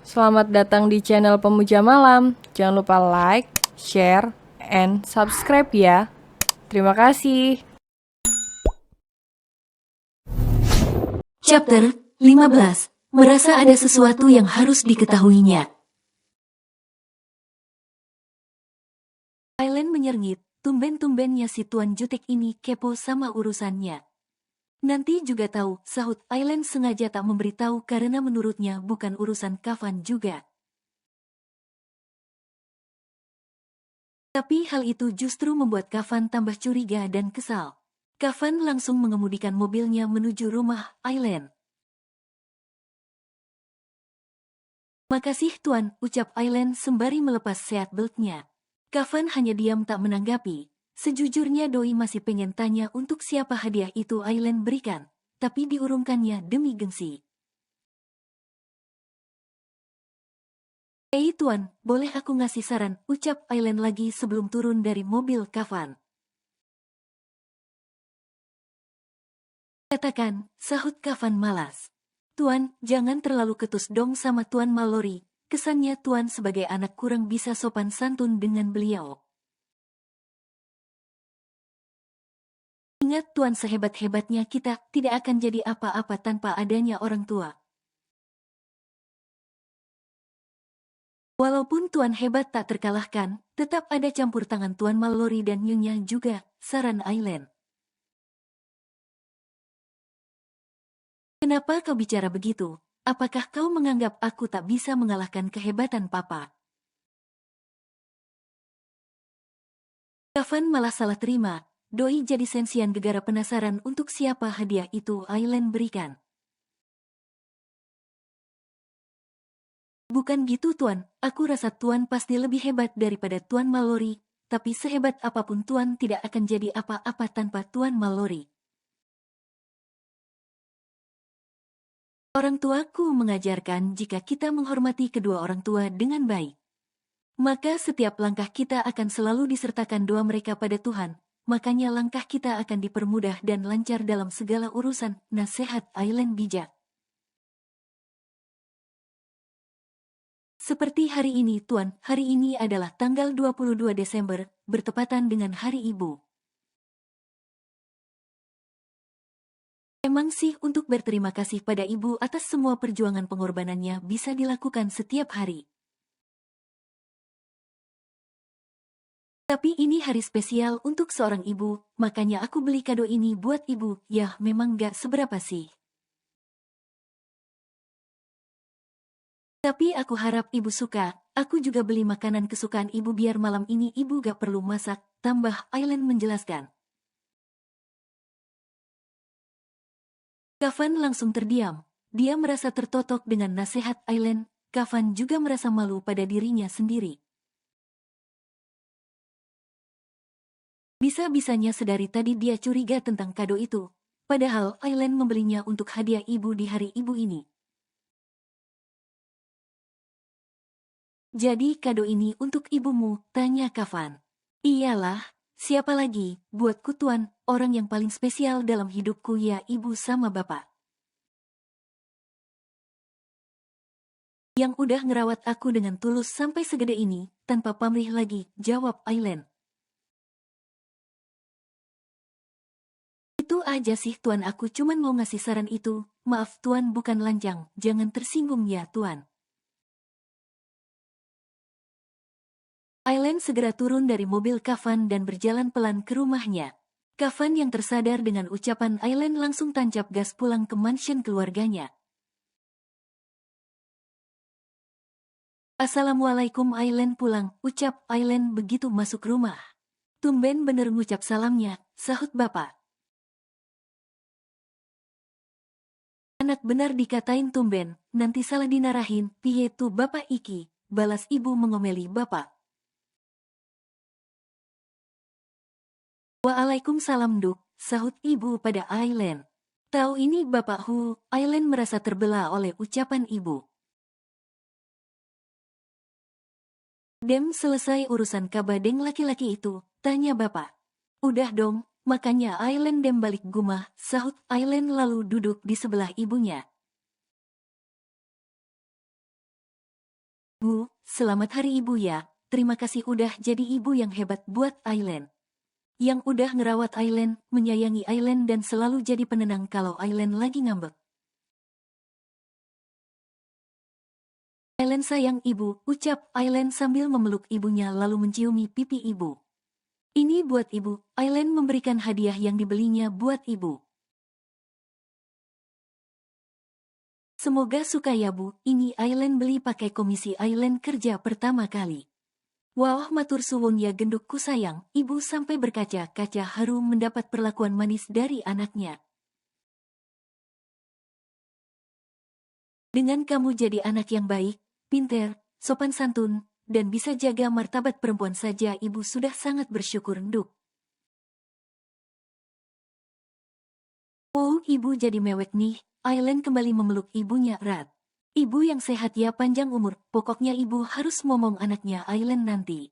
Selamat datang di channel Pemuja Malam. Jangan lupa like, share, and subscribe ya. Terima kasih. Chapter 15. Merasa ada sesuatu yang harus diketahuinya. Aileen menyerngit, tumben-tumbennya si Tuan Jutek ini kepo sama urusannya. Nanti juga tahu, sahut Aileen sengaja tak memberitahu karena menurutnya bukan urusan Kafan juga. Tapi hal itu justru membuat Kafan tambah curiga dan kesal. Kafan langsung mengemudikan mobilnya menuju rumah Aileen. Makasih Tuan, ucap Aileen sembari melepas seat beltnya. Kafan hanya diam tak menanggapi. Sejujurnya Doi masih pengen tanya untuk siapa hadiah itu Aileen berikan, tapi diurungkannya demi gengsi. Tuan, boleh aku ngasih saran, ucap Aileen lagi sebelum turun dari mobil Kafan. Katakan, sahut Kafan malas. Tuan, jangan terlalu ketus dong sama Tuan Mallory, kesannya Tuan sebagai anak kurang bisa sopan santun dengan beliau. Ingat Tuan, sehebat-hebatnya kita tidak akan jadi apa-apa tanpa adanya orang tua. Walaupun Tuan hebat tak terkalahkan, tetap ada campur tangan Tuan Mallory dan Nyonya juga, saran Aileen. Kenapa kau bicara begitu? Apakah kau menganggap aku tak bisa mengalahkan kehebatan Papa? Kafan malah salah terima. Doi jadi sensian gegara penasaran untuk siapa hadiah itu Aileen berikan. Bukan gitu Tuan, aku rasa Tuan pasti lebih hebat daripada Tuan Mallory, tapi sehebat apapun Tuan tidak akan jadi apa-apa tanpa Tuan Mallory. Orang tuaku mengajarkan jika kita menghormati kedua orang tua dengan baik, maka setiap langkah kita akan selalu disertakan doa mereka pada Tuhan, makanya langkah kita akan dipermudah dan lancar dalam segala urusan, nasihat Aileen bijak. Seperti hari ini Tuan, hari ini adalah tanggal 22 Desember, bertepatan dengan Hari Ibu. Emang sih untuk berterima kasih pada ibu atas semua perjuangan pengorbanannya bisa dilakukan setiap hari. Tapi ini hari spesial untuk seorang ibu, makanya aku beli kado ini buat ibu, ya memang gak seberapa sih. Tapi aku harap ibu suka, aku juga beli makanan kesukaan ibu biar malam ini ibu gak perlu masak, tambah Aileen menjelaskan. Kafan langsung terdiam, dia merasa tertotok dengan nasihat Aileen, Kafan juga merasa malu pada dirinya sendiri. Bisa-bisanya sedari tadi dia curiga tentang kado itu, padahal Aileen membelinya untuk hadiah ibu di hari ibu ini. Jadi kado ini untuk ibumu, tanya Kafan. Iyalah, siapa lagi, buatku Tuan, orang yang paling spesial dalam hidupku ya ibu sama bapak. Yang udah ngerawat aku dengan tulus sampai segede ini, tanpa pamrih lagi, jawab Aileen. Itu aja sih Tuan, aku cuman mau ngasih saran itu, maaf Tuan bukan lanjang, jangan tersinggung ya Tuan. Aileen segera turun dari mobil Kafan dan berjalan pelan ke rumahnya. Kafan yang tersadar dengan ucapan Aileen langsung tancap gas pulang ke mansion keluarganya. Assalamualaikum Aileen pulang, ucap Aileen begitu masuk rumah. Tumben bener ngucap salamnya, sahut bapak. Anak benar dikatain tumben, nanti salah dinarahin, piye tuh bapak iki, balas ibu mengomeli bapak. Waalaikumsalam Duk, sahut ibu pada Aileen. Tahu ini bapak Hu, Aileen merasa terbelah oleh ucapan ibu. Dem selesai urusan kabadeng laki-laki itu, tanya bapak. Udah dong, makanya Aileen dem balik gumah, sahut Aileen lalu duduk di sebelah ibunya. Bu, selamat hari Ibu ya. Terima kasih udah jadi ibu yang hebat buat Aileen. Yang udah ngerawat Aileen, menyayangi Aileen dan selalu jadi penenang kalau Aileen lagi ngambek. Aileen sayang ibu, ucap Aileen sambil memeluk ibunya lalu menciumi pipi ibu. Ini buat ibu, Aileen memberikan hadiah yang dibelinya buat ibu. Semoga suka ya bu, ini Aileen beli pakai komisi Aileen kerja pertama kali. Wah matur suwun ya gendukku sayang, ibu sampai berkaca-kaca harum mendapat perlakuan manis dari anaknya. Dengan kamu jadi anak yang baik, pinter, sopan santun, dan bisa jaga martabat perempuan saja ibu sudah sangat bersyukur nduk. Oh ibu jadi mewek nih, Aileen kembali memeluk ibunya erat. Ibu yang sehat ya panjang umur, pokoknya ibu harus ngomong anaknya Aileen nanti.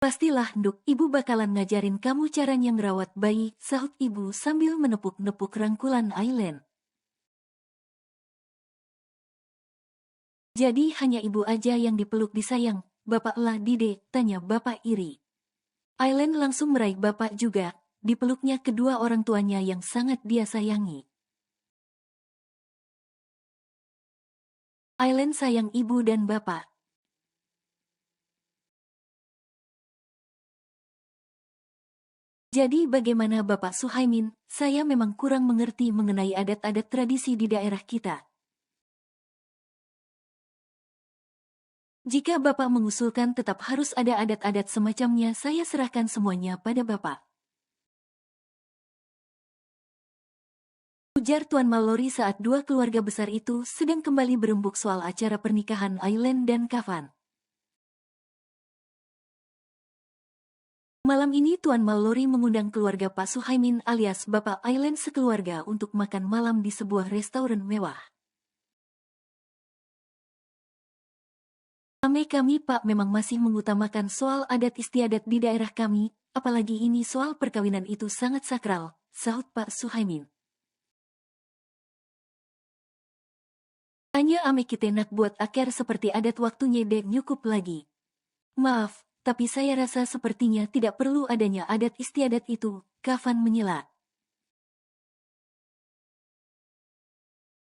Pastilah nduk, ibu bakalan ngajarin kamu caranya ngerawat bayi, sahut ibu sambil menepuk-nepuk rangkulan Aileen. Jadi hanya ibu aja yang dipeluk disayang, bapaklah dide, tanya bapak iri. Aileen langsung meraih bapak juga, dipeluknya kedua orang tuanya yang sangat dia sayangi. Aileen sayang ibu dan bapak. Jadi bagaimana Bapak Suhaimin, saya memang kurang mengerti mengenai adat-adat tradisi di daerah kita. Jika Bapak mengusulkan tetap harus ada adat-adat semacamnya, saya serahkan semuanya pada Bapak. Ujar Tuan Mallory saat dua keluarga besar itu sedang kembali berembuk soal acara pernikahan Aileen dan Kafan. Malam ini Tuan Mallory mengundang keluarga Pak Suhaimin alias Bapak Aileen sekeluarga untuk makan malam di sebuah restoran mewah. Kami Pak memang masih mengutamakan soal adat istiadat di daerah kami, apalagi ini soal perkawinan itu sangat sakral, sahut Pak Suhaimin. Hanya kita nak buat akhir seperti adat waktunya dek nyukup lagi. Maaf, tapi saya rasa sepertinya tidak perlu adanya adat istiadat itu, Kafan menyela.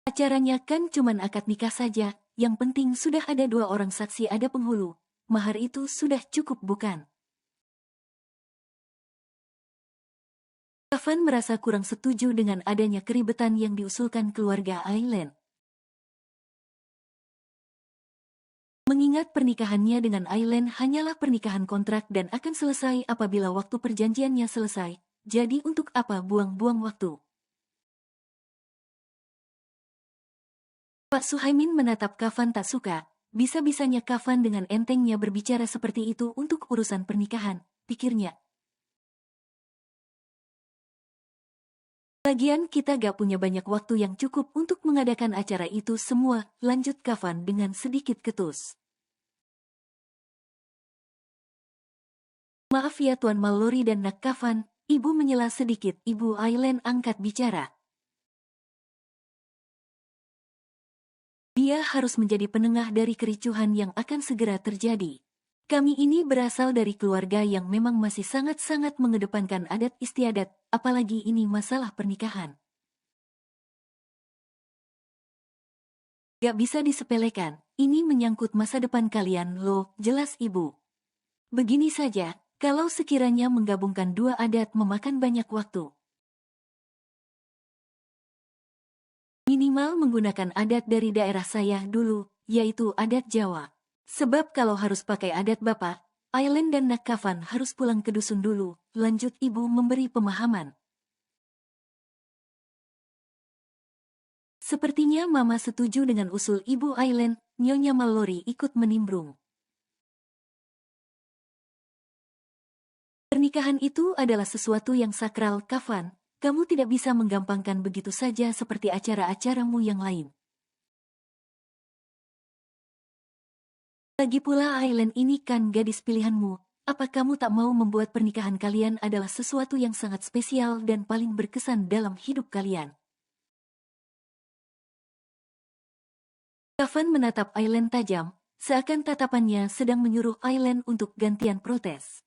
Acaranya kan cuman akad nikah saja, yang penting sudah ada dua orang saksi ada penghulu, mahar itu sudah cukup bukan? Kafan merasa kurang setuju dengan adanya keribetan yang diusulkan keluarga Aileen. Mengingat pernikahannya dengan Aileen hanyalah pernikahan kontrak dan akan selesai apabila waktu perjanjiannya selesai, jadi untuk apa buang-buang waktu? Pak Suhaimin menatap Kafan tak suka, bisa-bisanya Kafan dengan entengnya berbicara seperti itu untuk urusan pernikahan, pikirnya. Lagian kita gak punya banyak waktu yang cukup untuk mengadakan acara itu semua, lanjut Kafan dengan sedikit ketus. Maaf ya Tuan Mallory dan Nak Kafan, ibu menyela sedikit, ibu Aileen angkat bicara. Dia harus menjadi penengah dari kericuhan yang akan segera terjadi. Kami ini berasal dari keluarga yang memang masih sangat-sangat mengedepankan adat istiadat, apalagi ini masalah pernikahan. Gak bisa disepelekan, ini menyangkut masa depan kalian loh, jelas ibu. Begini saja, kalau sekiranya menggabungkan dua adat memakan banyak waktu. Minimal menggunakan adat dari daerah saya dulu, yaitu adat Jawa. Sebab kalau harus pakai adat Bapak, Aileen dan Nak Kafan harus pulang ke dusun dulu, lanjut ibu memberi pemahaman. Sepertinya Mama setuju dengan usul ibu Aileen, Nyonya Mallory ikut menimbrung. Pernikahan itu adalah sesuatu yang sakral, Kafan. Kamu tidak bisa menggampangkan begitu saja seperti acara-acaramu yang lain. Lagi pula Aileen ini kan gadis pilihanmu, apa kamu tak mau membuat pernikahan kalian adalah sesuatu yang sangat spesial dan paling berkesan dalam hidup kalian? Kafan menatap Aileen tajam, seakan tatapannya sedang menyuruh Aileen untuk gantian protes.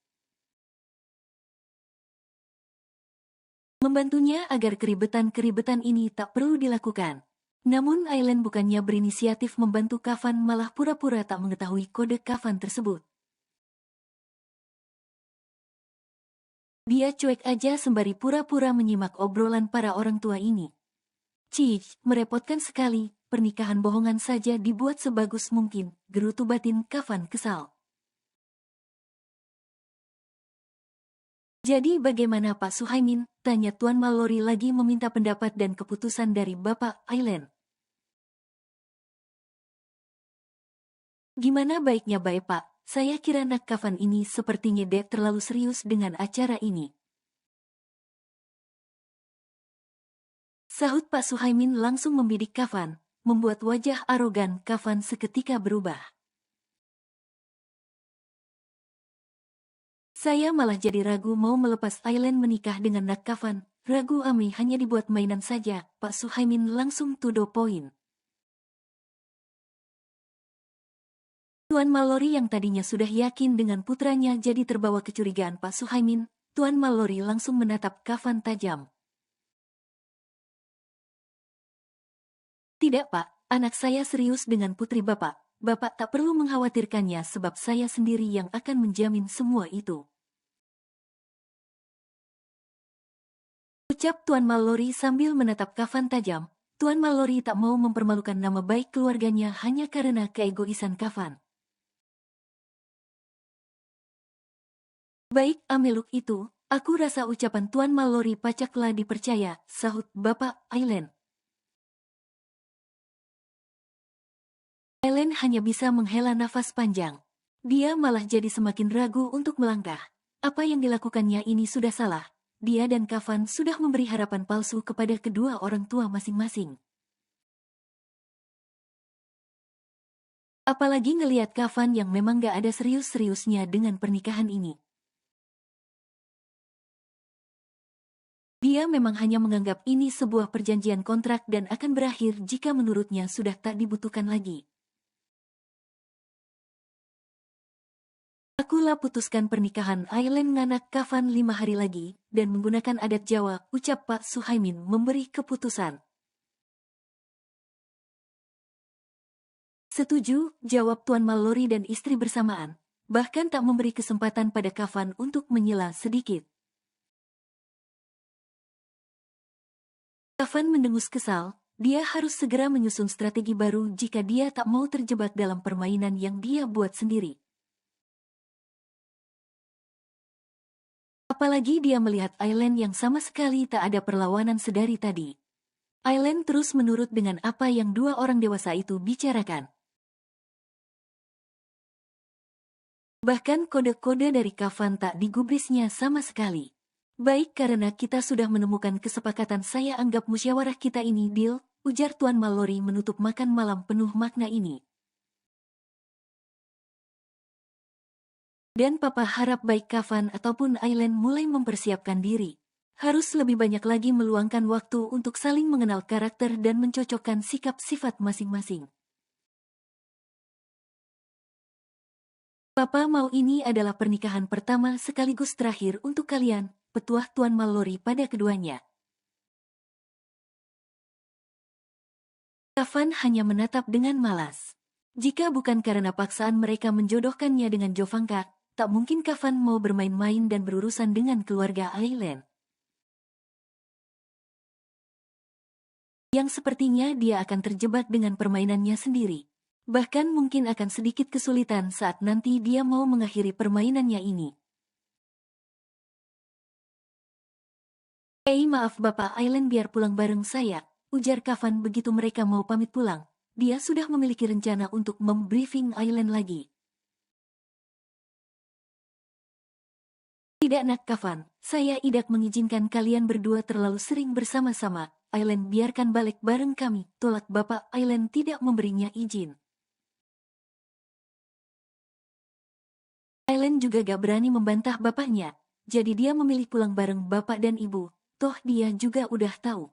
Membantunya agar keribetan-keribetan ini tak perlu dilakukan. Namun Aileen bukannya berinisiatif membantu Kafan, malah pura-pura tak mengetahui kode Kafan tersebut. Dia cuek aja sembari pura-pura menyimak obrolan para orang tua ini. Cih, merepotkan sekali, pernikahan bohongan saja dibuat sebagus mungkin, gerutu batin Kafan kesal. Jadi bagaimana Pak Suhaimin? Tanya Tuan Mallory lagi meminta pendapat dan keputusan dari Bapak Aileen. Gimana baiknya baik Pak? Saya kira nak Kafan ini sepertinya dek terlalu serius dengan acara ini. Sahut Pak Suhaimin langsung membidik Kafan, membuat wajah arogan Kafan seketika berubah. Saya malah jadi ragu mau melepas Aileen menikah dengan nak Kafan. Ragu Ami hanya dibuat mainan saja, Pak Suhaimin langsung to the point. Tuan Mallory yang tadinya sudah yakin dengan putranya jadi terbawa kecurigaan Pak Suhaimin. Tuan Mallory langsung menatap Kafan tajam. Tidak Pak, anak saya serius dengan putri Bapak. Bapak tak perlu mengkhawatirkannya sebab saya sendiri yang akan menjamin semua itu. Ucap Tuan Mallory sambil menatap Kafan tajam. Tuan Mallory tak mau mempermalukan nama baik keluarganya hanya karena keegoisan Kafan. Baik, Ameluk itu, aku rasa ucapan Tuan Mallory pacaklah dipercaya, sahut Bapak Aileen. Aileen hanya bisa menghela nafas panjang. Dia malah jadi semakin ragu untuk melangkah. Apa yang dilakukannya ini sudah salah. Dia dan Kafan sudah memberi harapan palsu kepada kedua orang tua masing-masing. Apalagi ngelihat Kafan yang memang gak ada serius-seriusnya dengan pernikahan ini. Dia memang hanya menganggap ini sebuah perjanjian kontrak dan akan berakhir jika menurutnya sudah tak dibutuhkan lagi. Akulah putuskan pernikahan Aileen nganak Kafan 5 hari lagi, dan menggunakan adat Jawa, ucap Pak Suhaimin memberi keputusan. Setuju, jawab Tuan Mallory dan istri bersamaan, bahkan tak memberi kesempatan pada Kafan untuk menyela sedikit. Kafan mendengus kesal, dia harus segera menyusun strategi baru jika dia tak mau terjebak dalam permainan yang dia buat sendiri. Apalagi dia melihat Aileen yang sama sekali tak ada perlawanan sedari tadi. Aileen terus menurut dengan apa yang dua orang dewasa itu bicarakan. Bahkan kode-kode dari Kafan tak digubrisnya sama sekali. Baik, karena kita sudah menemukan kesepakatan, saya anggap musyawarah kita ini deal, ujar Tuan Mallory menutup makan malam penuh makna ini. Dan Papa harap baik Kafan ataupun Aileen mulai mempersiapkan diri. Harus lebih banyak lagi meluangkan waktu untuk saling mengenal karakter dan mencocokkan sikap sifat masing-masing. Papa mau ini adalah pernikahan pertama sekaligus terakhir untuk kalian, petuah Tuan Mallory pada keduanya. Kafan hanya menatap dengan malas. Jika bukan karena paksaan mereka menjodohkannya dengan Jovanka, tak mungkin Kafan mau bermain-main dan berurusan dengan keluarga Aileen. Yang sepertinya dia akan terjebak dengan permainannya sendiri. Bahkan mungkin akan sedikit kesulitan saat nanti dia mau mengakhiri permainannya ini. Maaf Bapak Aileen, biar pulang bareng saya, ujar Kafan begitu mereka mau pamit pulang. Dia sudah memiliki rencana untuk membriefing Aileen lagi. Tidak nak Kafan, saya tidak mengizinkan kalian berdua terlalu sering bersama-sama. Aileen biarkan balik bareng kami, tolak Bapak Aileen tidak memberinya izin. Aileen juga gak berani membantah bapaknya, jadi dia memilih pulang bareng bapak dan ibu, toh dia juga udah tahu.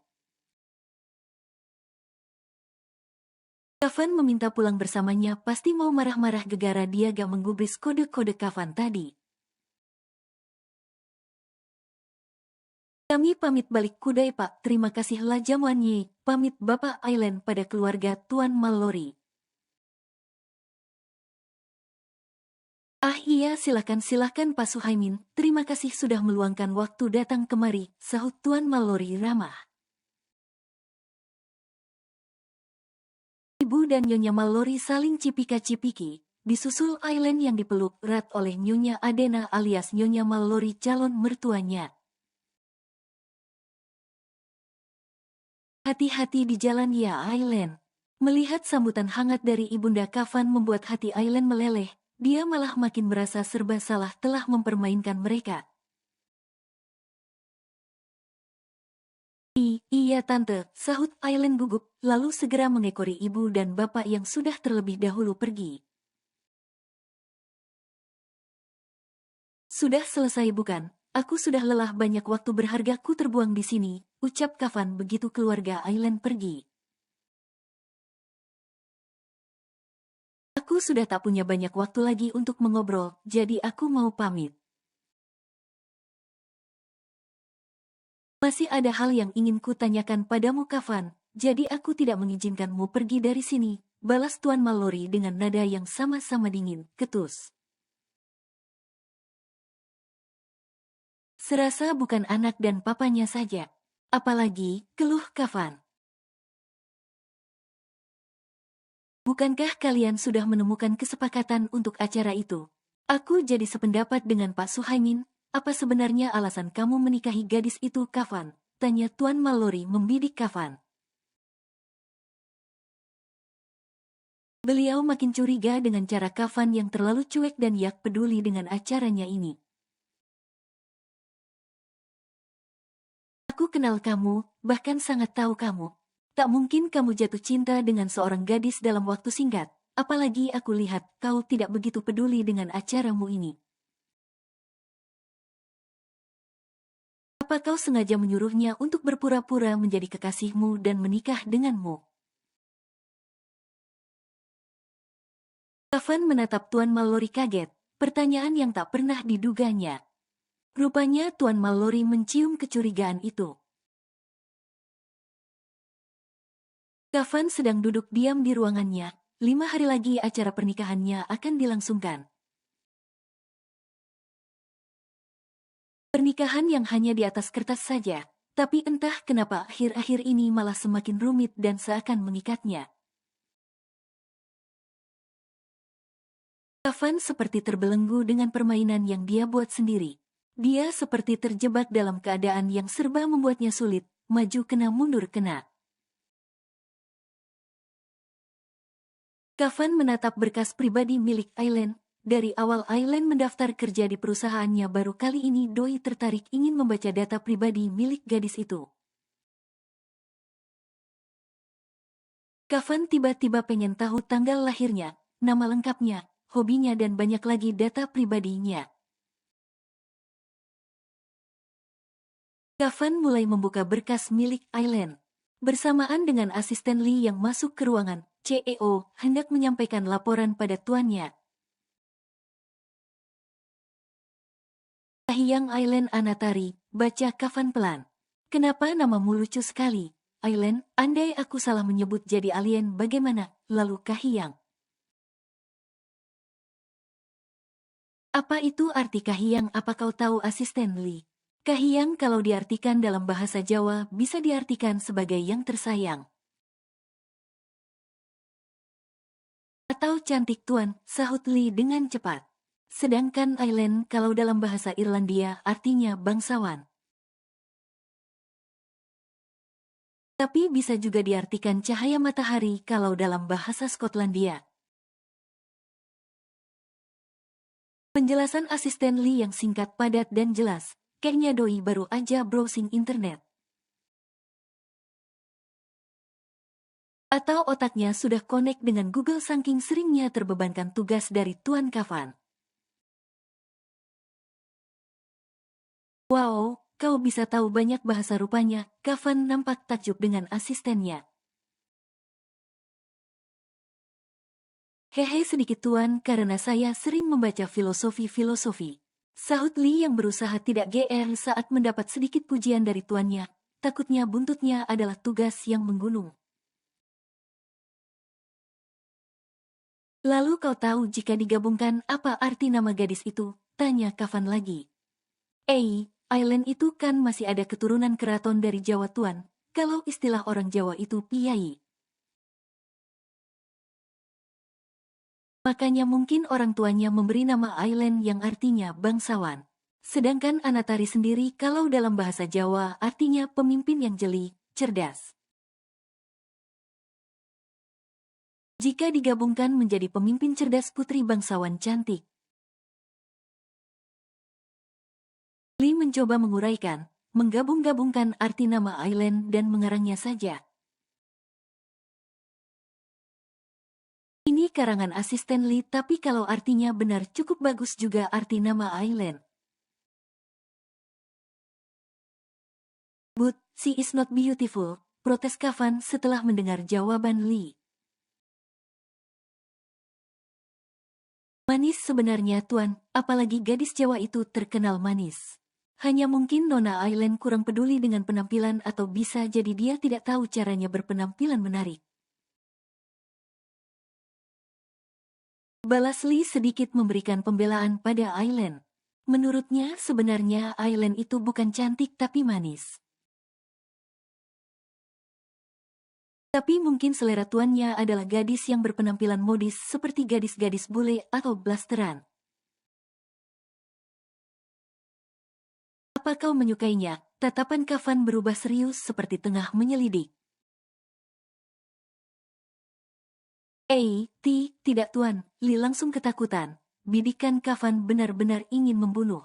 Kafan meminta pulang bersamanya, pasti mau marah-marah gegara dia gak menggubris kode-kode Kafan tadi. Kami pamit balik kudai Pak, terima kasih lah jamuannya, pamit Bapak Island pada keluarga Tuan Mallory. Ah iya silakan Pak Suhaimin, terima kasih sudah meluangkan waktu datang kemari, sahut Tuan Mallory ramah. Ibu dan Nyonya Mallory saling cipika-cipiki, disusul Aileen yang dipeluk erat oleh Nyonya Adena alias Nyonya Mallory calon mertuanya. Hati-hati di jalan ya Aileen. Melihat sambutan hangat dari Ibunda Kafan membuat hati Aileen meleleh, dia malah makin merasa serba salah telah mempermainkan mereka. Iya tante, sahut Aileen gugup, lalu segera mengekori ibu dan bapak yang sudah terlebih dahulu pergi. Sudah selesai bukan? Aku sudah lelah, banyak waktu berhargaku terbuang di sini, ucap Kafan begitu keluarga Aileen pergi. Aku sudah tak punya banyak waktu lagi untuk mengobrol, jadi aku mau pamit. Masih ada hal yang ingin ku tanyakan padamu Kafan, jadi aku tidak mengizinkanmu pergi dari sini, balas Tuan Mallory dengan nada yang sama-sama dingin, ketus. Serasa bukan anak dan papanya saja. Apalagi, keluh Kafan. Bukankah kalian sudah menemukan kesepakatan untuk acara itu? Aku jadi sependapat dengan Pak Suhaimin, apa sebenarnya alasan kamu menikahi gadis itu Kafan? Tanya Tuan Mallory membidik Kafan. Beliau makin curiga dengan cara Kafan yang terlalu cuek dan yak peduli dengan acaranya ini. Aku kenal kamu, bahkan sangat tahu kamu. Tak mungkin kamu jatuh cinta dengan seorang gadis dalam waktu singkat. Apalagi aku lihat kau tidak begitu peduli dengan acaramu ini. Apa kau sengaja menyuruhnya untuk berpura-pura menjadi kekasihmu dan menikah denganmu? Kafan menatap Tuan Mallory kaget, pertanyaan yang tak pernah diduganya. Rupanya Tuan Mallory mencium kecurigaan itu. Kafan sedang duduk diam di ruangannya, 5 hari lagi acara pernikahannya akan dilangsungkan. Pernikahan yang hanya di atas kertas saja, tapi entah kenapa akhir-akhir ini malah semakin rumit dan seakan mengikatnya. Kafan seperti terbelenggu dengan permainan yang dia buat sendiri. Dia seperti terjebak dalam keadaan yang serba membuatnya sulit, maju kena mundur kena. Kafan menatap berkas pribadi milik Aileen. Dari awal Aileen mendaftar kerja di perusahaannya, baru kali ini Doi tertarik ingin membaca data pribadi milik gadis itu. Kafan tiba-tiba pengen tahu tanggal lahirnya, nama lengkapnya, hobinya dan banyak lagi data pribadinya. Kafan mulai membuka berkas milik Aileen. Bersamaan dengan asisten Lee yang masuk ke ruangan, CEO hendak menyampaikan laporan pada tuannya. Kahiyang Aileen Anatari, baca Kafan pelan. Kenapa namamu lucu sekali? Aileen, andai aku salah menyebut jadi alien bagaimana? Lalu Kahiyang. Apa itu arti Kahiyang? Apa kau tahu asisten Lee? Kahiyang kalau diartikan dalam bahasa Jawa bisa diartikan sebagai yang tersayang. Atau cantik tuan, sahut Lee dengan cepat. Sedangkan Aileen kalau dalam bahasa Irlandia artinya bangsawan. Tapi bisa juga diartikan cahaya matahari kalau dalam bahasa Skotlandia. Penjelasan asisten Lee yang singkat, padat dan jelas. Kayaknya Doi baru aja browsing internet. Atau otaknya sudah connect dengan Google saking seringnya terbebankan tugas dari Tuan Kafan. Wow, kau bisa tahu banyak bahasa rupanya. Kafan nampak takjub dengan asistennya. Hehe sedikit tuan, karena saya sering membaca filosofi-filosofi. Sahut Li yang berusaha tidak GR saat mendapat sedikit pujian dari tuannya. Takutnya buntutnya adalah tugas yang menggunung. Lalu kau tahu jika digabungkan apa arti nama gadis itu? Tanya Kafan lagi. Island itu kan masih ada keturunan keraton dari Jawa tuan. Kalau istilah orang Jawa itu piai. Makanya mungkin orang tuanya memberi nama Island yang artinya bangsawan. Sedangkan Anatari sendiri kalau dalam bahasa Jawa artinya pemimpin yang jeli, cerdas. Jika digabungkan menjadi pemimpin cerdas putri bangsawan cantik. Li mencoba menguraikan, menggabung-gabungkan arti nama Island dan mengarangnya saja. Ini karangan asisten Li, tapi kalau artinya benar cukup bagus juga arti nama Island. But, she is not beautiful, protes Kafan setelah mendengar jawaban Li. Manis sebenarnya tuan, apalagi gadis Jawa itu terkenal manis. Hanya mungkin Nona Island kurang peduli dengan penampilan atau bisa jadi dia tidak tahu caranya berpenampilan menarik. Balas Li sedikit memberikan pembelaan pada Island. Menurutnya sebenarnya Island itu bukan cantik tapi manis. Tapi mungkin selera tuannya adalah gadis yang berpenampilan modis seperti gadis-gadis bule atau blasteran. Apa kau menyukainya? Tatapan Kafan berubah serius seperti tengah menyelidik. Tidak tuan, Li langsung ketakutan. Bidikan Kafan benar-benar ingin membunuh.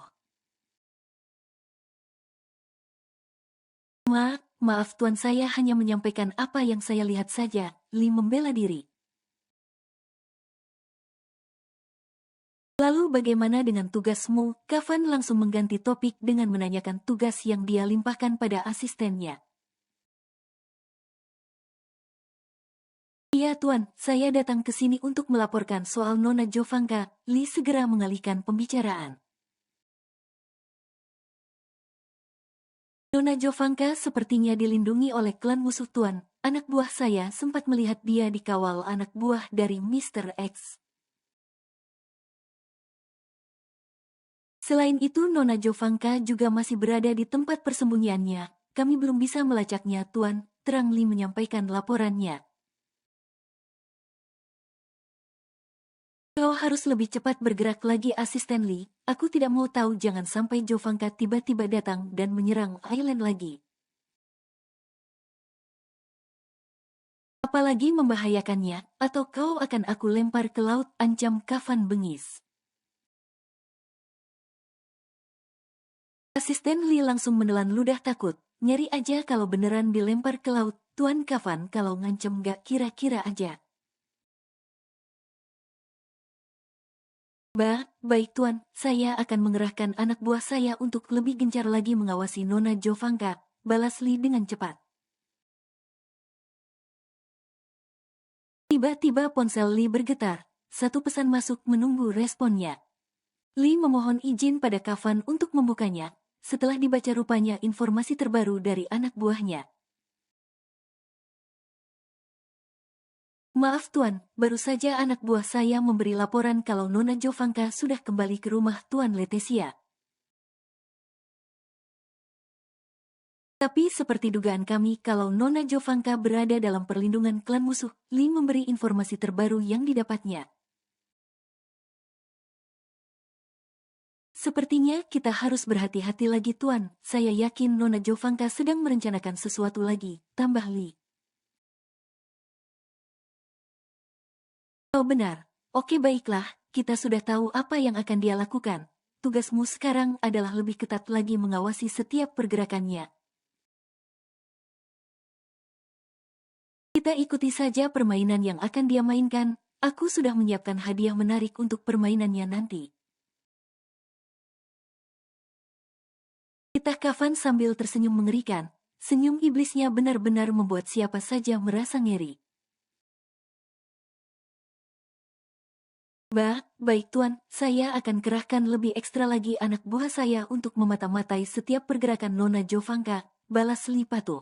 Maaf tuan, saya hanya menyampaikan apa yang saya lihat saja, Li membela diri. Lalu bagaimana dengan tugasmu? Kafan langsung mengganti topik dengan menanyakan tugas yang dia limpahkan pada asistennya. Iya tuan, saya datang ke sini untuk melaporkan soal Nona Jovanka. Li segera mengalihkan pembicaraan. Nona Jovanka sepertinya dilindungi oleh klan musuh tuan. Anak buah saya sempat melihat dia dikawal anak buah dari Mr. X. Selain itu Nona Jovanka juga masih berada di tempat persembunyiannya. Kami belum bisa melacaknya tuan, terang Li menyampaikan laporannya. Kau harus lebih cepat bergerak lagi asisten Li. Aku tidak mau tahu, jangan sampai Jovanka tiba-tiba datang dan menyerang Island lagi. Apalagi membahayakannya, atau kau akan aku lempar ke laut, ancam Kafan bengis. Asisten Li langsung menelan ludah takut. Nyari aja kalau beneran dilempar ke laut, Tuan Kafan kalau ngancem gak kira-kira aja. Baik tuan, saya akan mengerahkan anak buah saya untuk lebih gencar lagi mengawasi Nona Jovanka, balas Li dengan cepat. Tiba-tiba ponsel Li bergetar, satu pesan masuk menunggu responnya. Li memohon izin pada Kafan untuk membukanya, setelah dibaca rupanya informasi terbaru dari anak buahnya. Maaf tuan, baru saja anak buah saya memberi laporan kalau Nona Jovanka sudah kembali ke rumah Tuan Letesia. Tapi seperti dugaan kami kalau Nona Jovanka berada dalam perlindungan klan musuh, Li memberi informasi terbaru yang didapatnya. Sepertinya kita harus berhati-hati lagi tuan, saya yakin Nona Jovanka sedang merencanakan sesuatu lagi, tambah Li. Oh benar, oke baiklah, kita sudah tahu apa yang akan dia lakukan. Tugasmu sekarang adalah lebih ketat lagi mengawasi setiap pergerakannya. Kita ikuti saja permainan yang akan dia mainkan, aku sudah menyiapkan hadiah menarik untuk permainannya nanti. Kita Kafan sambil tersenyum mengerikan, senyum iblisnya benar-benar membuat siapa saja merasa ngeri. Baik Tuan, saya akan kerahkan lebih ekstra lagi anak buah saya untuk memata-matai setiap pergerakan Nona Jovanka, balas Li patuh.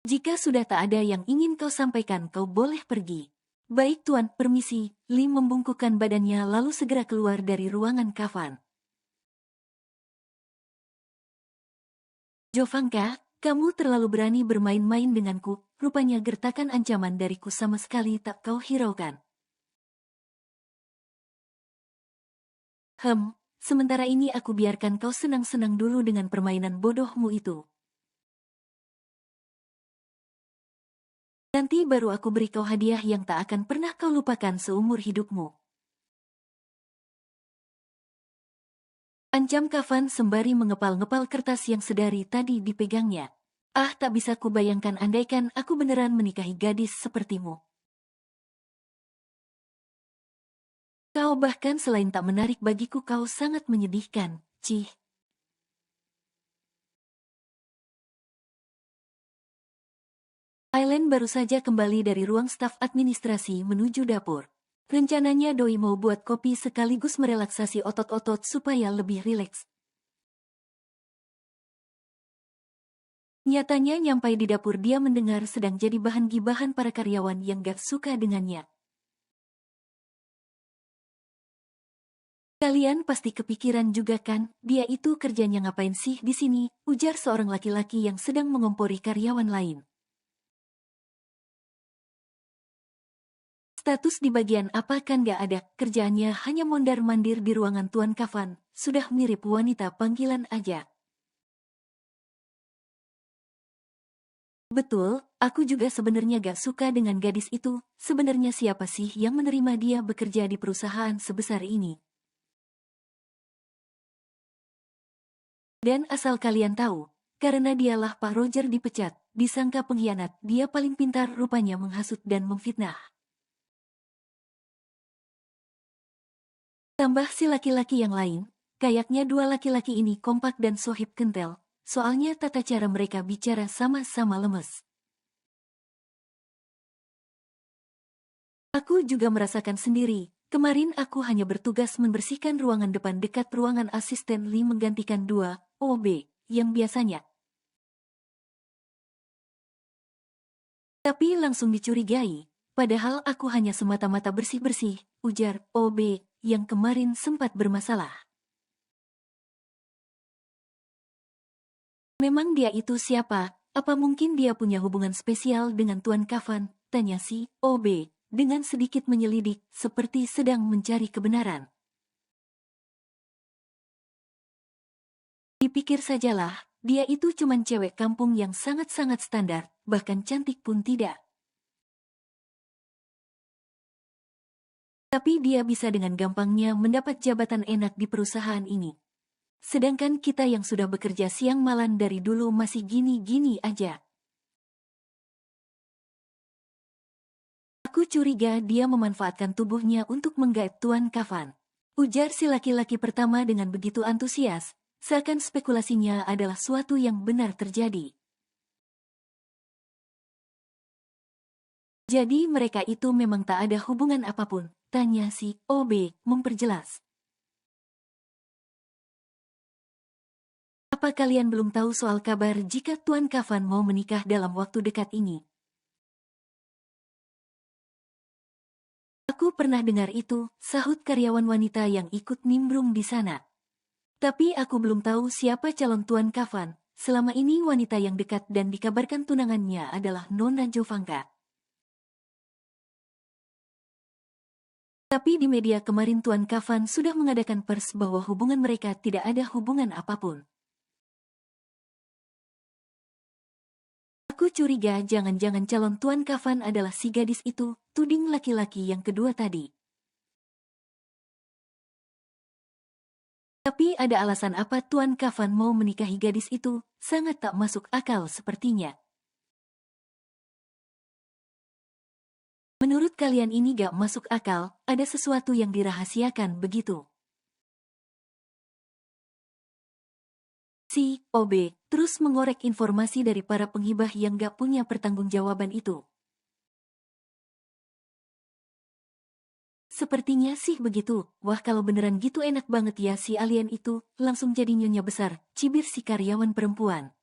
Jika sudah tak ada yang ingin kau sampaikan, kau boleh pergi. Baik Tuan, permisi. Li membungkukkan badannya lalu segera keluar dari ruangan kafan. Jovanka, kamu terlalu berani bermain-main denganku, rupanya gertakan ancaman dariku sama sekali tak kau hiraukan. Sementara ini aku biarkan kau senang-senang dulu dengan permainan bodohmu itu. Nanti baru aku beri kau hadiah yang tak akan pernah kau lupakan seumur hidupmu. Ancam Kafan sembari mengepal-ngepal kertas yang sedari tadi dipegangnya. Tak bisa kubayangkan andaikan aku beneran menikahi gadis sepertimu. Kau bahkan selain tak menarik bagiku kau sangat menyedihkan, Cih. Aileen baru saja kembali dari ruang staf administrasi menuju dapur. Rencananya Doi mau buat kopi sekaligus merelaksasi otot-otot supaya lebih rileks. Nyatanya nyampai di dapur dia mendengar sedang jadi bahan gibahan para karyawan yang gak suka dengannya. Kalian pasti kepikiran juga kan, dia itu kerjanya ngapain sih di sini, ujar seorang laki-laki yang sedang mengompori karyawan lain. Status di bagian apa kan gak ada, kerjaannya hanya mondar-mandir di ruangan Tuan Kafan, sudah mirip wanita panggilan aja. Betul, aku juga sebenarnya gak suka dengan gadis itu, sebenarnya siapa sih yang menerima dia bekerja di perusahaan sebesar ini? Dan asal kalian tahu, karena dialah Pak Roger dipecat, disangka pengkhianat, dia paling pintar rupanya menghasut dan memfitnah. Tambah si laki-laki yang lain, kayaknya dua laki-laki ini kompak dan sohib kentel, soalnya tata cara mereka bicara sama-sama lemes. Aku juga merasakan sendiri, kemarin aku hanya bertugas membersihkan ruangan depan dekat ruangan asisten Lee menggantikan 2 OB, yang biasanya. Tapi langsung dicurigai, padahal aku hanya semata-mata bersih-bersih, ujar OB, yang kemarin sempat bermasalah. Memang dia itu siapa? Apa mungkin dia punya hubungan spesial dengan Tuan Kafan? Tanya si OB, dengan sedikit menyelidik, seperti sedang mencari kebenaran. Dipikir sajalah, dia itu cuman cewek kampung yang sangat-sangat standar, bahkan cantik pun tidak. Tapi dia bisa dengan gampangnya mendapat jabatan enak di perusahaan ini. Sedangkan kita yang sudah bekerja siang malam dari dulu masih gini-gini aja. Aku curiga dia memanfaatkan tubuhnya untuk menggait Tuan Kafan. Ujar si laki-laki pertama dengan begitu antusias, seakan spekulasinya adalah suatu yang benar terjadi. Jadi mereka itu memang tak ada hubungan apapun, tanya si OB, memperjelas. Apa kalian belum tahu soal kabar jika Tuan Kafan mau menikah dalam waktu dekat ini? Aku pernah dengar itu, sahut karyawan wanita yang ikut nimbrung di sana. Tapi aku belum tahu siapa calon Tuan Kafan. Selama ini wanita yang dekat dan dikabarkan tunangannya adalah Nona Jovanka. Tapi di media kemarin Tuan Kafan sudah mengadakan pers bahwa hubungan mereka tidak ada hubungan apapun. Aku curiga jangan-jangan calon Tuan Kafan adalah si gadis itu, tuding laki-laki yang kedua tadi. Tapi ada alasan apa Tuan Kafan mau menikahi gadis itu, sangat tak masuk akal sepertinya. Menurut kalian ini gak masuk akal, ada sesuatu yang dirahasiakan begitu. Si OB terus mengorek informasi dari para penghibah yang gak punya pertanggungjawaban itu. Sepertinya sih begitu. Wah, kalau beneran gitu enak banget ya si alien itu, langsung jadi nyonya besar, cibir si karyawan perempuan.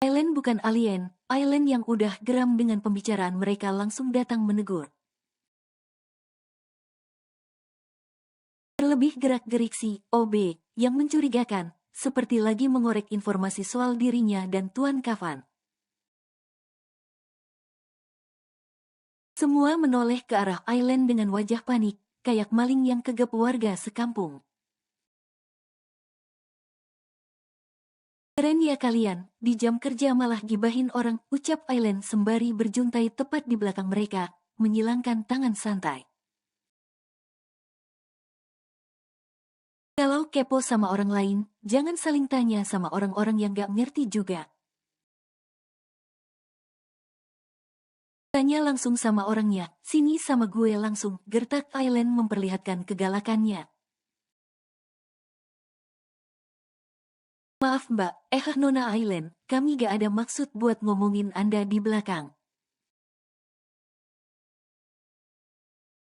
Aileen bukan alien, Aileen yang udah geram dengan pembicaraan mereka langsung datang menegur. Terlebih gerak-gerik si OB yang mencurigakan, seperti lagi mengorek informasi soal dirinya dan Tuan Kafan. Semua menoleh ke arah Aileen dengan wajah panik, kayak maling yang kegep warga sekampung. Keren ya kalian, di jam kerja malah gibahin orang, ucap Aileen sembari berjuntai tepat di belakang mereka, menyilangkan tangan santai. Kalau kepo sama orang lain, jangan saling tanya sama orang-orang yang gak ngerti juga. Tanya langsung sama orangnya, sini sama gue langsung, gertak Aileen memperlihatkan kegalakannya. Maaf mbak, Nona Aileen, kami gak ada maksud buat ngomongin Anda di belakang.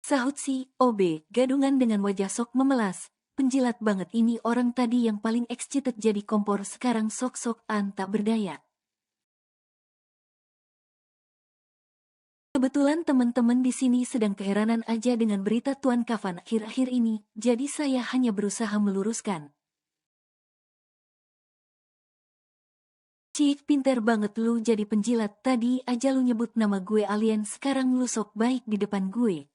Sahut si OB, gadungan dengan wajah sok memelas. Penjilat banget ini orang tadi yang paling excited jadi kompor sekarang sok-sokan tak berdaya. Kebetulan teman-teman di sini sedang keheranan aja dengan berita Tuan Kafan akhir-akhir ini, jadi saya hanya berusaha meluruskan. Cik, pinter banget lu jadi penjilat, tadi aja lu nyebut nama gue alien, sekarang lu sok baik di depan gue.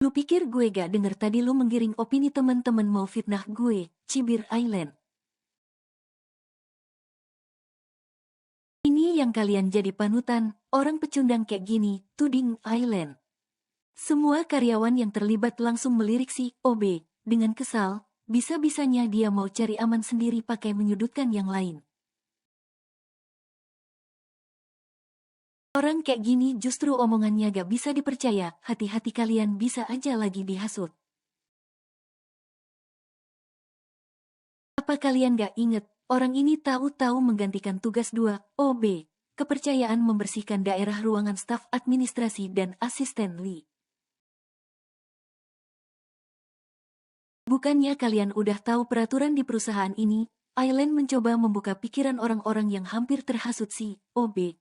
Lu pikir gue gak denger tadi lu menggiring opini teman-teman mau fitnah gue, cibir Aileen. Ini yang kalian jadi panutan, orang pecundang kayak gini, tuding Aileen. Semua karyawan yang terlibat langsung melirik si OB, dengan kesal, bisa-bisanya dia mau cari aman sendiri pakai menyudutkan yang lain. Orang kayak gini justru omongannya gak bisa dipercaya, hati-hati kalian bisa aja lagi dihasut. Apa kalian gak inget, orang ini tahu-tahu menggantikan tugas 2 OB, kepercayaan membersihkan daerah ruangan staf administrasi dan asisten Lee. Bukannya kalian udah tahu peraturan di perusahaan ini? Aileen mencoba membuka pikiran orang-orang yang hampir terhasut si OB.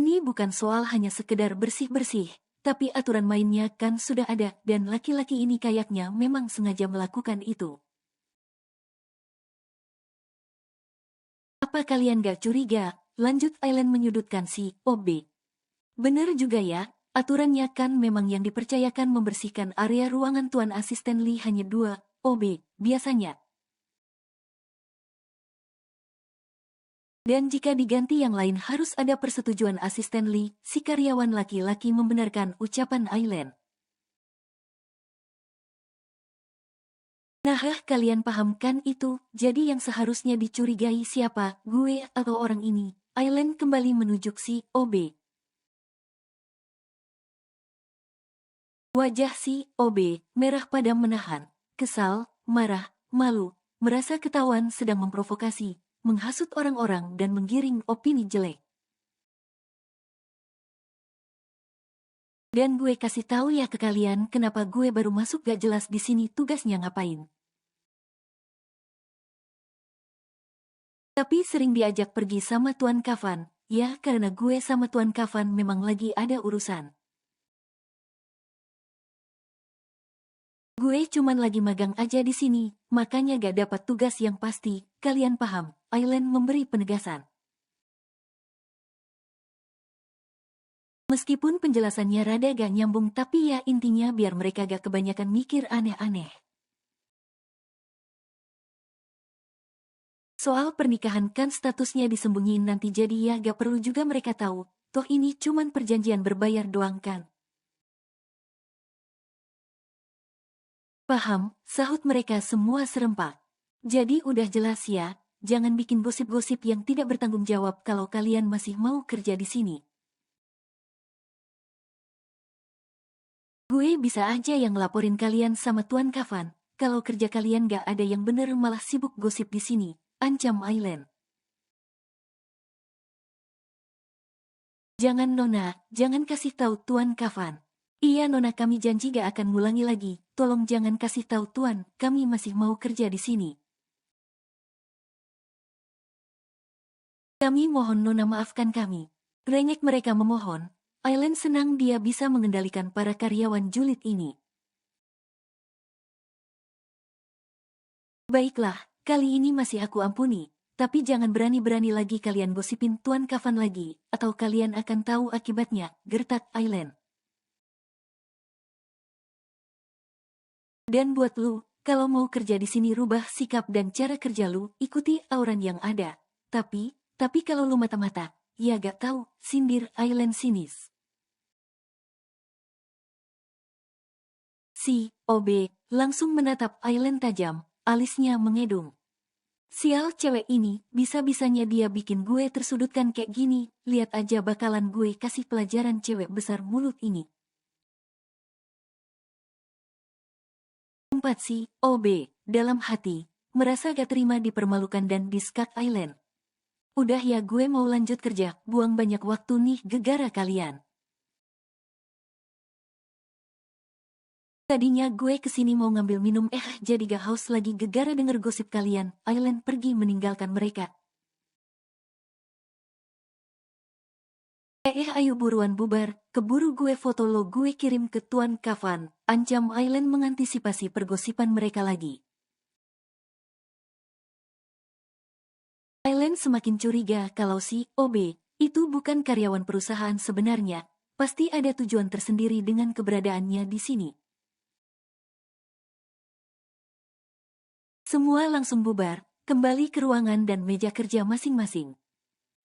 Ini bukan soal hanya sekedar bersih-bersih, tapi aturan mainnya kan sudah ada dan laki-laki ini kayaknya memang sengaja melakukan itu. Apa kalian gak curiga? Lanjut Aileen menyudutkan si OB. Bener juga ya, aturannya kan memang yang dipercayakan membersihkan area ruangan Tuan Asisten Lee hanya 2 OB, biasanya. Dan jika diganti yang lain harus ada persetujuan asisten Lee, si karyawan laki-laki membenarkan ucapan Aileen. Nah, kalian paham kan itu, jadi yang seharusnya dicurigai siapa, gue atau orang ini? Aileen kembali menunjuk si OB. Wajah si OB merah padam menahan, kesal, marah, malu, merasa ketahuan sedang memprovokasi, menghasut orang-orang dan menggiring opini jelek. Dan gue kasih tahu ya ke kalian kenapa gue baru masuk gak jelas di sini tugasnya ngapain. Tapi sering diajak pergi sama Tuan Kafan, ya karena gue sama Tuan Kafan memang lagi ada urusan. Gue cuman lagi magang aja di sini, makanya gak dapat tugas yang pasti, kalian paham? Aileen memberi penegasan. Meskipun penjelasannya rada gak nyambung tapi ya intinya biar mereka gak kebanyakan mikir aneh-aneh. Soal pernikahan kan statusnya disembunyiin nanti jadi ya gak perlu juga mereka tahu, toh ini cuman perjanjian berbayar doang kan. Paham, sahut mereka semua serempak. Jadi udah jelas ya, jangan bikin gosip-gosip yang tidak bertanggung jawab kalau kalian masih mau kerja di sini. Gue bisa aja yang laporin kalian sama Tuan Kafan, kalau kerja kalian gak ada yang bener malah sibuk gosip di sini. ancam Aileen. Jangan Nona, jangan kasih tahu Tuan Kafan. Iya Nona, kami janji gak akan ngulangi lagi. Tolong jangan kasih tahu Tuan, kami masih mau kerja di sini. Kami mohon Nona, maafkan kami. Rengek mereka memohon. Aileen senang dia bisa mengendalikan para karyawan julid ini. Baiklah, kali ini masih aku ampuni. Tapi jangan berani-berani lagi kalian gosipin Tuan Kafan lagi, atau kalian akan tahu akibatnya, gertak Aileen. Dan buat lu, kalau mau kerja di sini rubah sikap dan cara kerja lu, ikuti aturan yang ada. Tapi kalau lu mata-mata, ya gak tahu, sindir Aileen sinis. Si OB langsung menatap Aileen tajam, alisnya mengedung. Sial cewek ini, bisa-bisanya dia bikin gue tersudutkan kayak gini, lihat aja bakalan gue kasih pelajaran cewek besar mulut ini. Empat si OB, dalam hati, merasa gak terima dipermalukan dan diskak Aileen. Udah ya, gue mau lanjut kerja, buang banyak waktu nih gegara kalian. Tadinya gue kesini mau ngambil minum jadi gak haus lagi gegara denger gosip kalian. Aileen pergi meninggalkan mereka. Ayo buruan bubar, keburu gue foto lo gue kirim ke Tuan Kafan. Ancam Aileen mengantisipasi pergosipan mereka lagi. Aileen semakin curiga kalau si OB itu bukan karyawan perusahaan sebenarnya. Pasti ada tujuan tersendiri dengan keberadaannya di sini. Semua langsung bubar, kembali ke ruangan dan meja kerja masing-masing.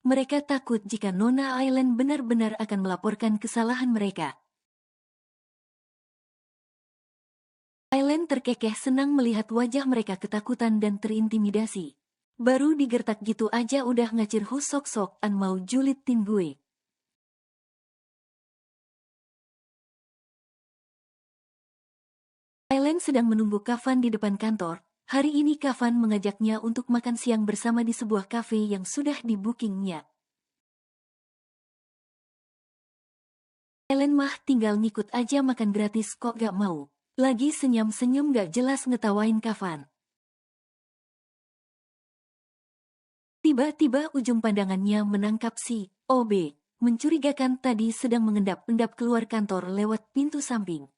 Mereka takut jika Nona Aileen benar-benar akan melaporkan kesalahan mereka. Aileen terkekeh senang melihat wajah mereka ketakutan dan terintimidasi. Baru digertak gitu aja udah ngacir sok-sokan mau julitin gue. Aileen sedang menunggu Kafan di depan kantor. Hari ini Kafan mengajaknya untuk makan siang bersama di sebuah kafe yang sudah di-bookingnya. Aileen mah tinggal ngikut aja makan gratis kok gak mau. Lagi senyum-senyum gak jelas ngetawain Kafan. Tiba-tiba ujung pandangannya menangkap si OB. Mencurigakan tadi sedang mengendap-endap keluar kantor lewat pintu samping.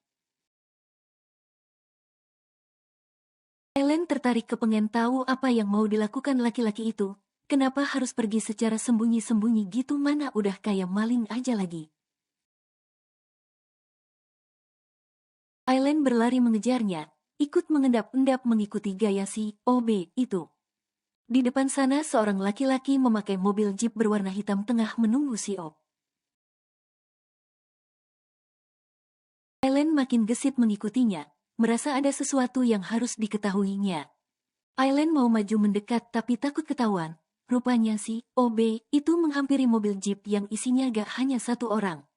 Aileen tertarik kepengen tahu apa yang mau dilakukan laki-laki itu. Kenapa harus pergi secara sembunyi-sembunyi gitu, mana udah kayak maling aja lagi. Aileen berlari mengejarnya, ikut mengendap-endap mengikuti gaya si OB itu. Di depan sana seorang laki-laki memakai mobil jeep berwarna hitam tengah menunggu si OB. Aileen makin gesit mengikutinya, merasa ada sesuatu yang harus diketahuinya. Aileen mau maju mendekat tapi takut ketahuan. Rupanya si OB itu menghampiri mobil jeep yang isinya gak hanya satu orang.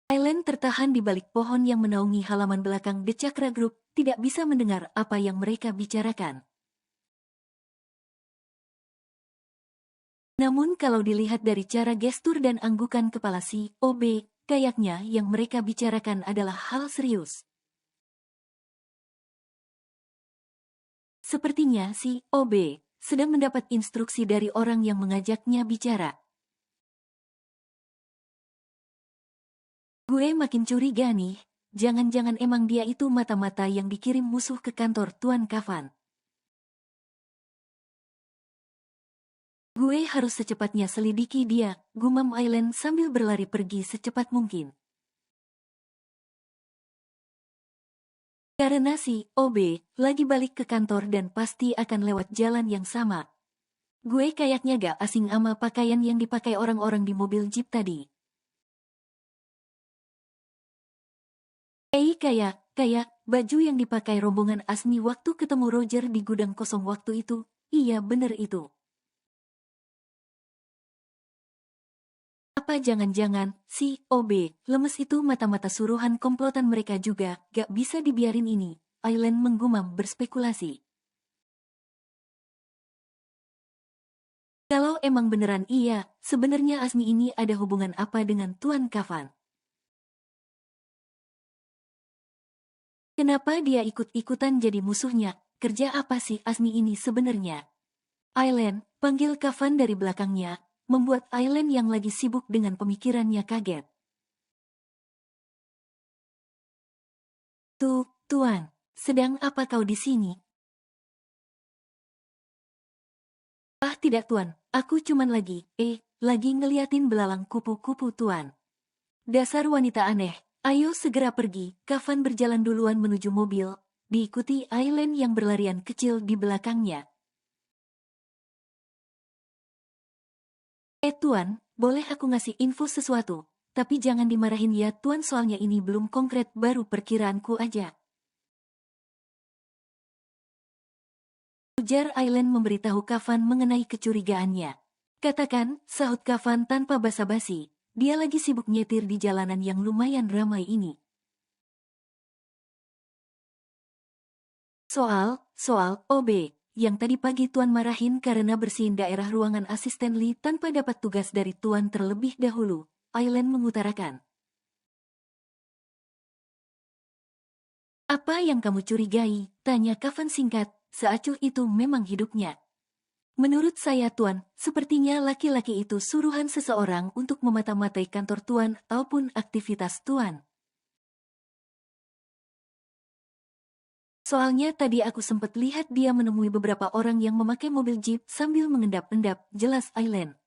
Aileen tertahan di balik pohon yang menaungi halaman belakang The Chakra Group, tidak bisa mendengar apa yang mereka bicarakan. Namun kalau dilihat dari cara gestur dan anggukan kepala si OB, kayaknya yang mereka bicarakan adalah hal serius. Sepertinya si OB sedang mendapat instruksi dari orang yang mengajaknya bicara. Gue makin curiga nih, jangan-jangan emang dia itu mata-mata yang dikirim musuh ke kantor Tuan Kafan. Gue harus secepatnya selidiki dia, gumam Aileen sambil berlari pergi secepat mungkin. Karena si OB lagi balik ke kantor dan pasti akan lewat jalan yang sama. Gue kayaknya gak asing sama pakaian yang dipakai orang-orang di mobil jeep tadi. Kayak baju yang dipakai rombongan Asmi waktu ketemu Roger di gudang kosong waktu itu. Iya bener itu. Apa jangan-jangan si OB lemes itu mata-mata suruhan komplotan mereka juga, gak bisa dibiarin ini. Aileen menggumam berspekulasi. Kalau emang beneran iya, sebenarnya Asmi ini ada hubungan apa dengan Tuan Kafan? Kenapa dia ikut-ikutan jadi musuhnya? Kerja apa sih Asmi ini sebenarnya? Aileen, panggil Kafan dari belakangnya, membuat Aileen yang lagi sibuk dengan pemikirannya kaget. Tuan, sedang apa kau di sini? Ah tidak Tuan, aku cuman lagi ngeliatin belalang kupu-kupu Tuan. Dasar wanita aneh, ayo segera pergi. Kafan berjalan duluan menuju mobil, diikuti Aileen yang berlarian kecil di belakangnya. Tuan, boleh aku ngasih info sesuatu? Tapi jangan dimarahin ya Tuan soalnya ini belum konkret baru perkiraanku aja. Ujar Aileen memberitahu Kafan mengenai kecurigaannya. Katakan, sahut Kafan tanpa basa-basi, dia lagi sibuk nyetir di jalanan yang lumayan ramai ini. Soal OB, yang tadi pagi Tuan marahin karena bersihin daerah ruangan asisten Lee tanpa dapat tugas dari Tuan terlebih dahulu, Aileen mengutarakan. Apa yang kamu curigai? Tanya Kafan singkat, seacuh itu memang hidupnya. Menurut saya Tuan, sepertinya laki-laki itu suruhan seseorang untuk memata-matai kantor Tuan ataupun aktivitas Tuan. Soalnya tadi aku sempat lihat dia menemui beberapa orang yang memakai mobil jeep sambil mengendap-endap, jelas Aileen.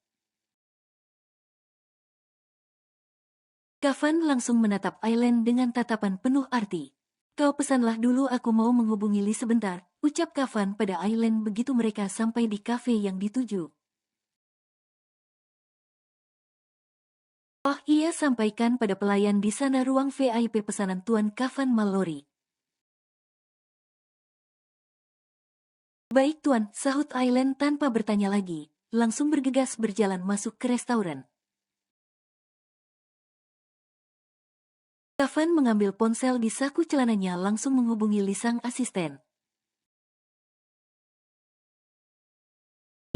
Kafan langsung menatap Aileen dengan tatapan penuh arti. Kau pesanlah dulu aku mau menghubungi Lee sebentar, ucap Kafan pada Aileen begitu mereka sampai di kafe yang dituju. Oh iya sampaikan pada pelayan di sana ruang VIP pesanan Tuan Kafan Mallory. Baik Tuan, sahut Aileen tanpa bertanya lagi, langsung bergegas berjalan masuk ke restoran. Kafan mengambil ponsel di saku celananya langsung menghubungi Lee sang asisten.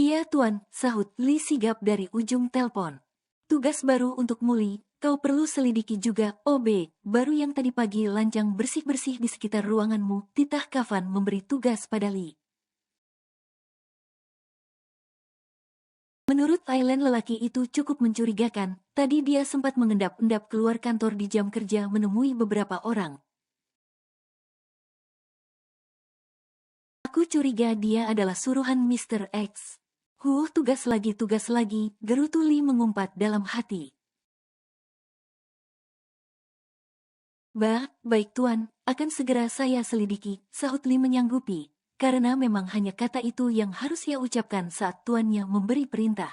Iya Tuan, sahut Lee sigap dari ujung telepon. Tugas baru untuk Muli, kau perlu selidiki juga OB, baru yang tadi pagi lancang bersih-bersih di sekitar ruanganmu, titah Kafan memberi tugas pada Lee. Menurut Aileen lelaki itu cukup mencurigakan, tadi dia sempat mengendap-endap keluar kantor di jam kerja menemui beberapa orang. Aku curiga dia adalah suruhan Mr. X. Tugas lagi, gerutu Lee mengumpat dalam hati. Baik Tuan, akan segera saya selidiki, sahut Lee menyanggupi. Karena memang hanya kata itu yang harus ia ucapkan saat tuannya memberi perintah.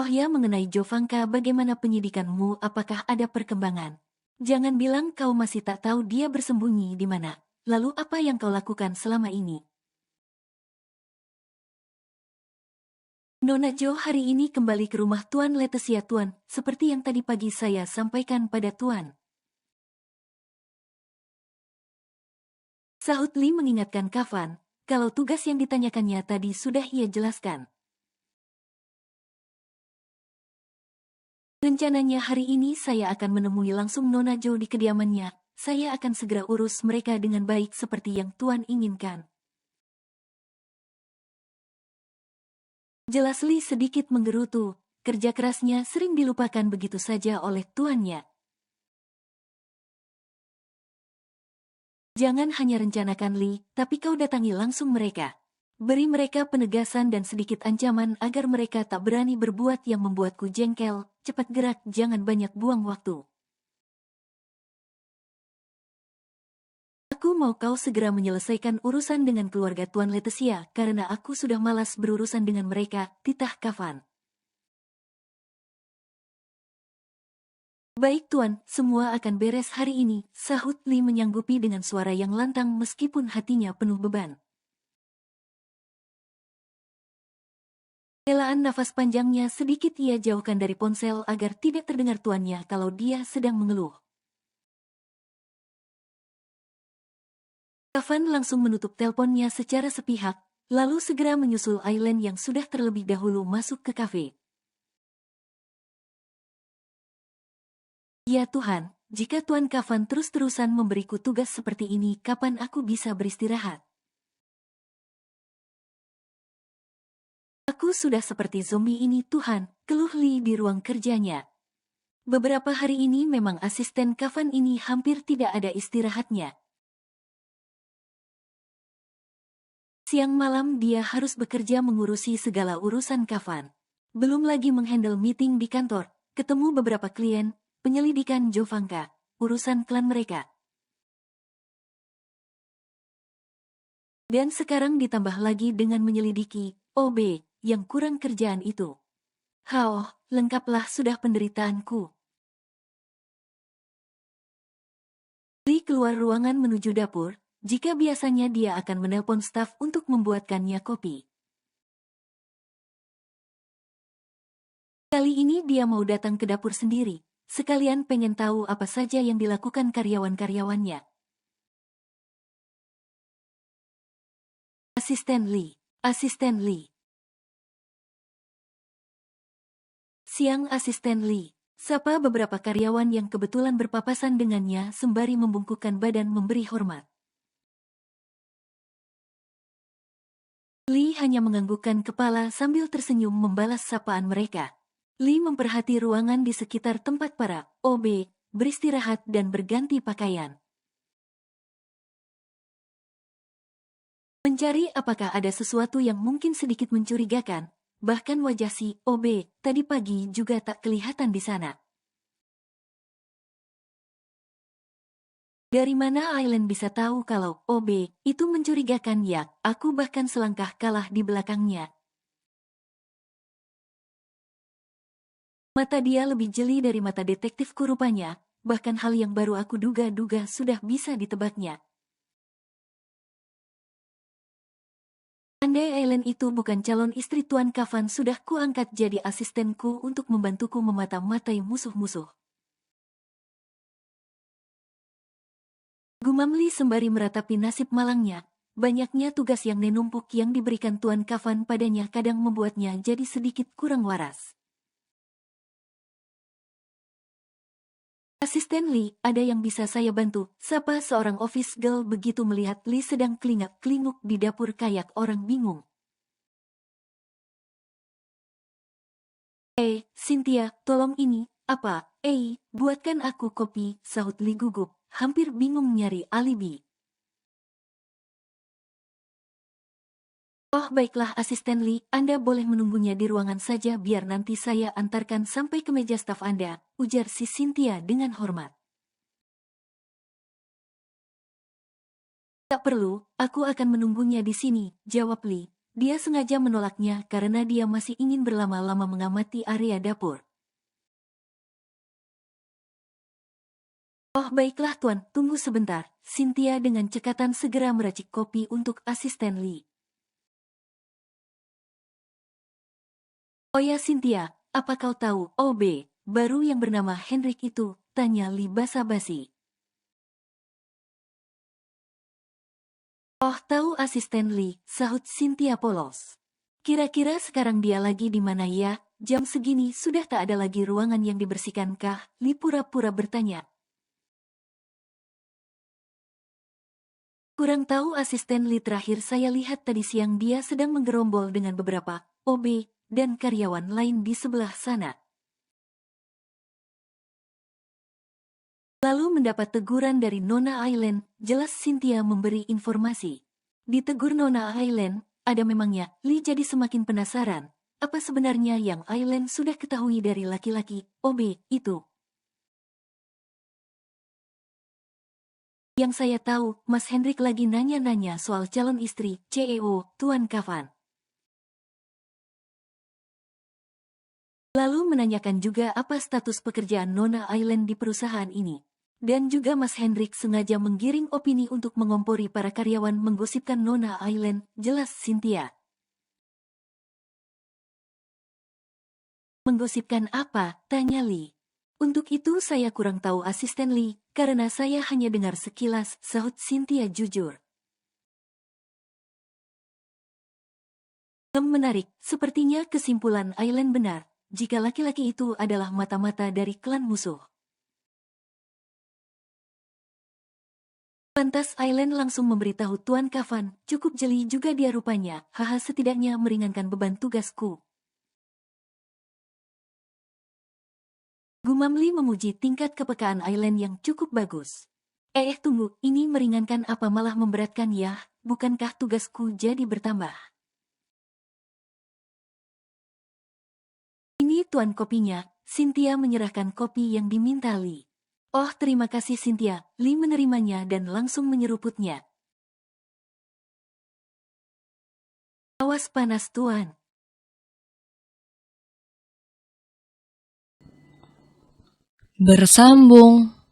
Oh ya mengenai Jovanka bagaimana penyidikanmu apakah ada perkembangan? Jangan bilang kau masih tak tahu dia bersembunyi di mana. Lalu apa yang kau lakukan selama ini? Nona Jo hari ini kembali ke rumah Tuan Letesia Tuan, seperti yang tadi pagi saya sampaikan pada Tuan. Sahut Lee mengingatkan Kafan, kalau tugas yang ditanyakannya tadi sudah ia jelaskan. Rencananya hari ini saya akan menemui langsung Nona Jo di kediamannya. Saya akan segera urus mereka dengan baik seperti yang Tuan inginkan. Jelas Lee sedikit menggerutu, kerja kerasnya sering dilupakan begitu saja oleh tuannya. Jangan hanya rencanakan Lee, tapi kau datangi langsung mereka. Beri mereka penegasan dan sedikit ancaman agar mereka tak berani berbuat yang membuatku jengkel. Cepat gerak, jangan banyak buang waktu. Aku mau kau segera menyelesaikan urusan dengan keluarga Tuan Letesia karena aku sudah malas berurusan dengan mereka, titah Kafan. Baik Tuan, semua akan beres hari ini, sahut Lee menyanggupi dengan suara yang lantang meskipun hatinya penuh beban. Helaan nafas panjangnya sedikit ia jauhkan dari ponsel agar tidak terdengar tuannya kalau dia sedang mengeluh. Kafan langsung menutup teleponnya secara sepihak, lalu segera menyusul Aileen yang sudah terlebih dahulu masuk ke kafe. Ya Tuhan, jika Tuan Kafan terus-terusan memberiku tugas seperti ini, kapan aku bisa beristirahat? Aku sudah seperti zombie ini Tuhan, keluh Lee di ruang kerjanya. Beberapa hari ini memang asisten Kafan ini hampir tidak ada istirahatnya. Siang malam dia harus bekerja mengurusi segala urusan Kafan. Belum lagi menghandle meeting di kantor, ketemu beberapa klien, penyelidikan Jovanka, urusan klan mereka. Dan sekarang ditambah lagi dengan menyelidiki OB yang kurang kerjaan itu. Hao, lengkaplah sudah penderitaanku. Lee keluar ruangan menuju dapur, jika biasanya dia akan menelpon staf untuk membuatkannya kopi. Kali ini dia mau datang ke dapur sendiri, sekalian pengen tahu apa saja yang dilakukan karyawan-karyawannya. Asisten Lee. Siang Asisten Lee. Sapa beberapa karyawan yang kebetulan berpapasan dengannya sembari membungkukkan badan memberi hormat. Lee hanya menganggukkan kepala sambil tersenyum membalas sapaan mereka. Lee memperhati ruangan di sekitar tempat para OB beristirahat dan berganti pakaian. Mencari apakah ada sesuatu yang mungkin sedikit mencurigakan. Bahkan wajah si OB tadi pagi juga tak kelihatan di sana. Dari mana Aileen bisa tahu kalau OB itu mencurigakan ya? Aku bahkan selangkah kalah di belakangnya. Mata dia lebih jeli dari mata detektifku rupanya, bahkan hal yang baru aku duga-duga sudah bisa ditebaknya. Andai Aileen itu bukan calon istri Tuan Kafan, sudah kuangkat jadi asistenku untuk membantuku memata-matai musuh-musuh. Gumam Lee sembari meratapi nasib malangnya. Banyaknya tugas yang menumpuk yang diberikan Tuan Kafan padanya kadang membuatnya jadi sedikit kurang waras. Asisten Lee, ada yang bisa saya bantu? Sapa seorang office girl begitu melihat Lee sedang kelingak-kelinguk di dapur kayak orang bingung. Cynthia, tolong ini, apa? Buatkan aku kopi, sahut Lee gugup, hampir bingung nyari alibi. Oh baiklah Asisten Lee, Anda boleh menunggunya di ruangan saja biar nanti saya antarkan sampai ke meja staf Anda, ujar si Cynthia dengan hormat. Tak perlu, aku akan menunggunya di sini, jawab Lee. Dia sengaja menolaknya karena dia masih ingin berlama-lama mengamati area dapur. Oh baiklah Tuan, tunggu sebentar. Cynthia dengan cekatan segera meracik kopi untuk Asisten Lee. Oh ya Cynthia, apa kau tahu OB baru yang bernama Hendrik itu? Tanya Lee basa-basi. Oh tahu Asisten Lee, sahut Cynthia polos. Kira-kira sekarang dia lagi di mana ya? Jam segini sudah tak ada lagi ruangan yang dibersihkan kah? Lee pura-pura bertanya. Kurang tahu Asisten Lee, terakhir saya lihat tadi siang dia sedang menggerombol dengan beberapa OB dan karyawan lain di sebelah sana. Lalu mendapat teguran dari Nona Aileen, jelas Cynthia memberi informasi. Ditegur Nona Aileen, ada memangnya, Lee jadi semakin penasaran. Apa sebenarnya yang Aileen sudah ketahui dari laki-laki OB itu? Yang saya tahu, Mas Hendrik lagi nanya-nanya soal calon istri, CEO, Tuan Kafan. Lalu menanyakan juga apa status pekerjaan Nona Aileen di perusahaan ini. Dan juga Mas Hendrik sengaja menggiring opini untuk mengompori para karyawan menggosipkan Nona Aileen, jelas Cynthia. Menggosipkan apa? Tanya Lee. Untuk itu saya kurang tahu Asisten Lee, karena saya hanya dengar sekilas, sahut Cynthia jujur. Menarik, sepertinya kesimpulan Aileen benar. Jika laki-laki itu adalah mata-mata dari klan musuh. Lantas Aileen langsung memberitahu Tuan Kafan, cukup jeli juga dia rupanya, haha setidaknya meringankan beban tugasku. Gumam Li memuji tingkat kepekaan Aileen yang cukup bagus. Tunggu, ini meringankan apa malah memberatkan ya, bukankah tugasku jadi bertambah? Ini tuan kopinya, Cynthia menyerahkan kopi yang diminta Li. Oh terima kasih Cynthia, Li menerimanya dan langsung menyeruputnya. Awas panas tuan. Bersambung.